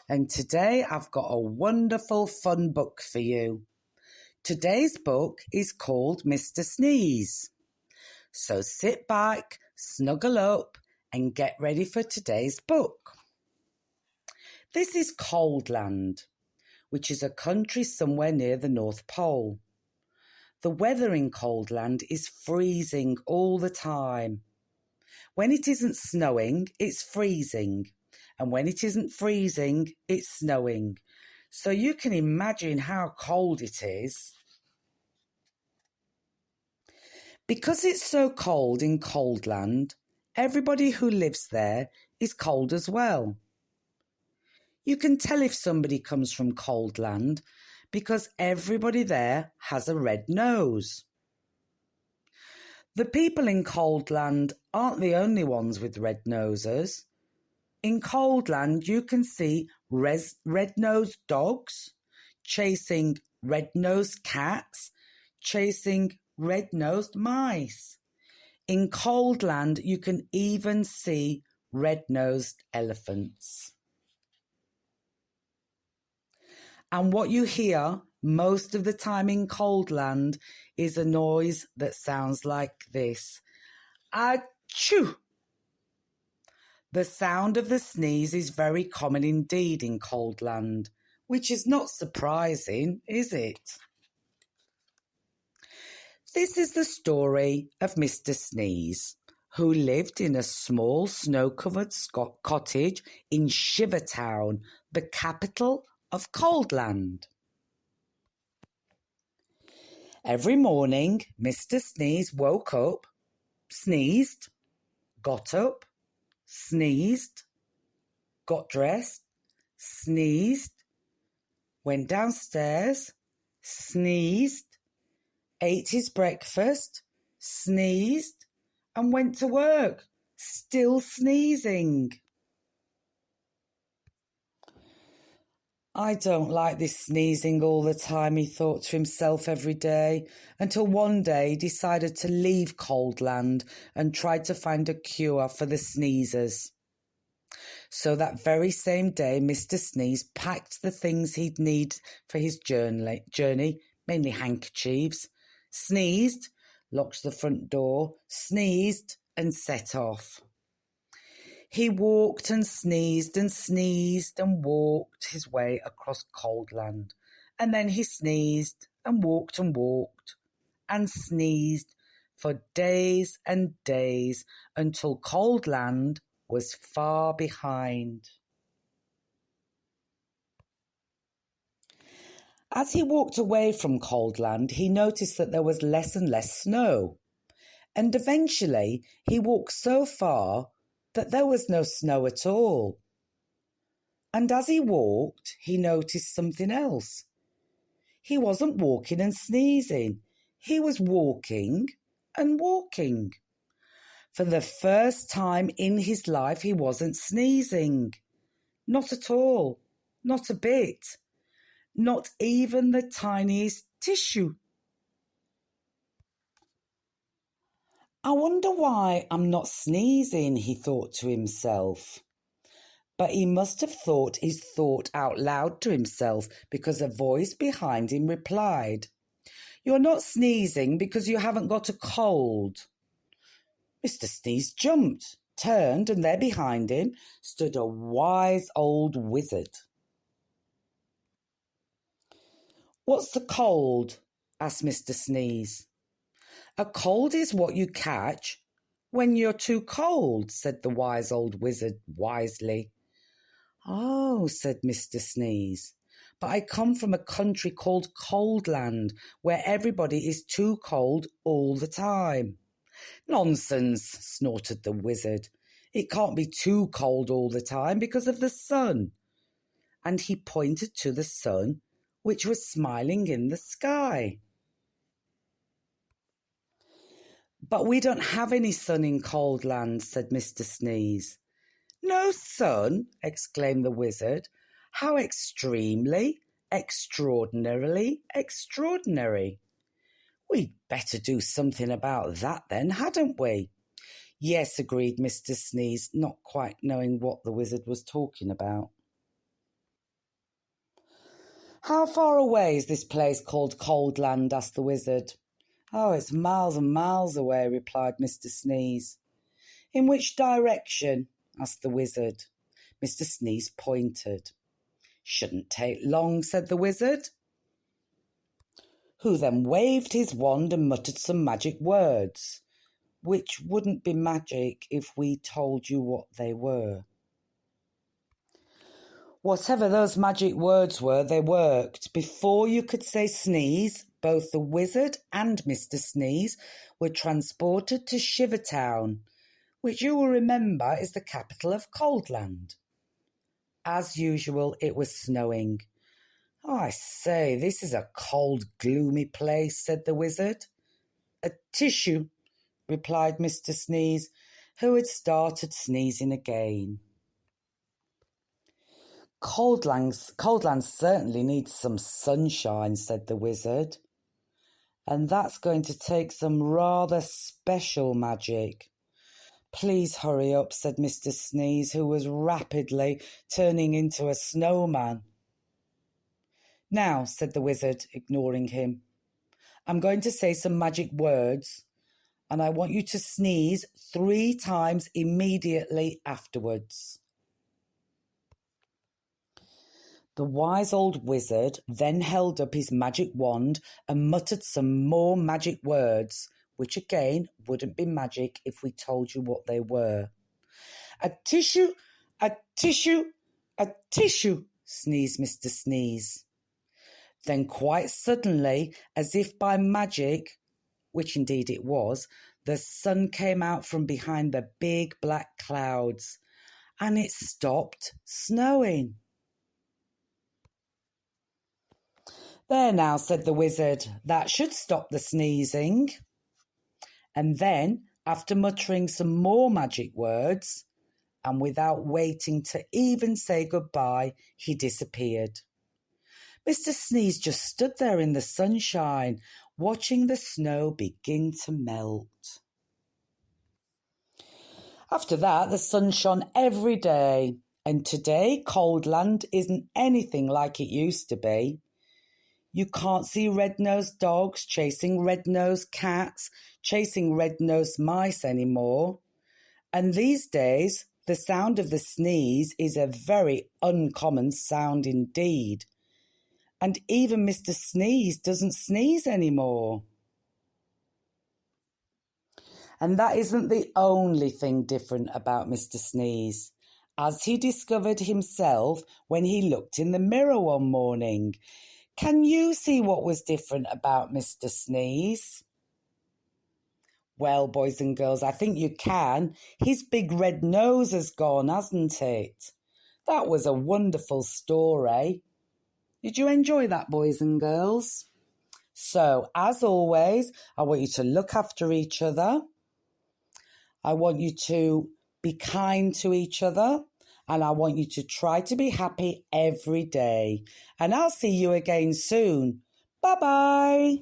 and today I've got a wonderful fun book for you. Today's book is called Mr. Sneeze. So sit back, snuggle up and get ready for today's book. This is Coldland, which is a country somewhere near the North Pole. The weather in Coldland is freezing all the time. When it isn't snowing, it's freezing. And when it isn't freezing, it's snowing. So you can imagine how cold it is. Because it's so cold in Coldland, everybody who lives there is cold as well. You can tell if somebody comes from Coldland because everybody there has a red nose. The people in Coldland aren't the only ones with red noses. In Coldland, you can see red-nosed dogs chasing red-nosed cats, chasing red-nosed mice. In Coldland, you can even see red-nosed elephants. And what you hear most of the time in Coldland is a noise that sounds like this. Achoo! The sound of the sneeze is very common indeed in Coldland, which is not surprising, is it? This is the story of Mr. Sneeze, who lived in a small snow-covered cottage in Shivertown, the capital of Coldland. Every morning, Mr. Sneeze woke up, sneezed, got up, sneezed, got dressed, sneezed, went downstairs, sneezed, ate his breakfast, sneezed, and went to work, still sneezing. I don't like this sneezing all the time, he thought to himself every day, until one day he decided to leave Coldland and tried to find a cure for the sneezers. So that very same day, Mr. Sneeze packed the things he'd need for his journey, mainly handkerchiefs, sneezed, locked the front door, sneezed, and set off. He walked and sneezed and walked his way across Coldland. And then he sneezed and walked and sneezed for days and days until Coldland was far behind. As he walked away from Coldland, he noticed that there was less and less snow. And eventually he walked so far that there was no snow at all. And as he walked, he noticed something else. He wasn't walking and sneezing. He was walking and walking. For the first time in his life, he wasn't sneezing. Not at all. Not a bit. Not even the tiniest tissue. I wonder why I'm not sneezing, he thought to himself. But he must have thought his thought out loud to himself because a voice behind him replied, "You're not sneezing because you haven't got a cold." Mr. Sneeze jumped, turned, and there behind him stood a wise old wizard. "What's the cold?" asked Mr. Sneeze. "A cold is what you catch when you're too cold," said the wise old wizard wisely. "Oh," said Mr. Sneeze, "but I come from a country called Coldland, where everybody is too cold all the time." "Nonsense," snorted the wizard. "It can't be too cold all the time because of the sun." And he pointed to the sun, which was smiling in the sky. "But we don't have any sun in Coldland," said Mr. Sneeze. "No sun?" exclaimed the wizard. "How extremely, extraordinarily extraordinary. We'd better do something about that then, hadn't we?" "Yes," agreed Mr. Sneeze, not quite knowing what the wizard was talking about. How far away is this place called Coldland? Asked the wizard. Oh, it's miles and miles away, replied Mr. Sneeze. In which direction? Asked the wizard. Mr. Sneeze pointed. Shouldn't take long, said the wizard, who then waved his wand and muttered some magic words, which wouldn't be magic if we told you what they were. Whatever those magic words were, they worked. Before you could say sneeze, both the wizard and Mr. Sneeze were transported to Shivertown, which you will remember is the capital of Coldland. As usual, it was snowing. Oh, I say, this is a cold, gloomy place, said the wizard. A tissue, replied Mr. Sneeze, who had started sneezing again. Coldland certainly needs some sunshine, said the wizard. And that's going to take some rather special magic. Please hurry up, said Mr. Sneeze, who was rapidly turning into a snowman. Now, said the wizard, ignoring him, I'm going to say some magic words, and I want you to sneeze 3 times immediately afterwards. The wise old wizard then held up his magic wand and muttered some more magic words, which again wouldn't be magic if we told you what they were. A tissue, a tissue, a tissue, sneezed Mr. Sneeze. Then quite suddenly, as if by magic, which indeed it was, the sun came out from behind the big black clouds, and it stopped snowing. There now, said the wizard, that should stop the sneezing. And then, after muttering some more magic words, and without waiting to even say goodbye, he disappeared. Mr. Sneeze just stood there in the sunshine, watching the snow begin to melt. After that, the sun shone every day, and today Coldland isn't anything like it used to be. You can't see red-nosed dogs chasing red-nosed cats, chasing red-nosed mice anymore. And these days, the sound of the sneeze is a very uncommon sound indeed. And even Mr. Sneeze doesn't sneeze anymore. And that isn't the only thing different about Mr. Sneeze, as he discovered himself when he looked in the mirror one morning. Can you see what was different about Mr. Sneeze? Well, boys and girls, I think you can. His big red nose has gone, hasn't it? That was a wonderful story. Did you enjoy that, boys and girls? So, as always, I want you to look after each other. I want you to be kind to each other. And I want you to try to be happy every day. And I'll see you again soon. Bye-bye.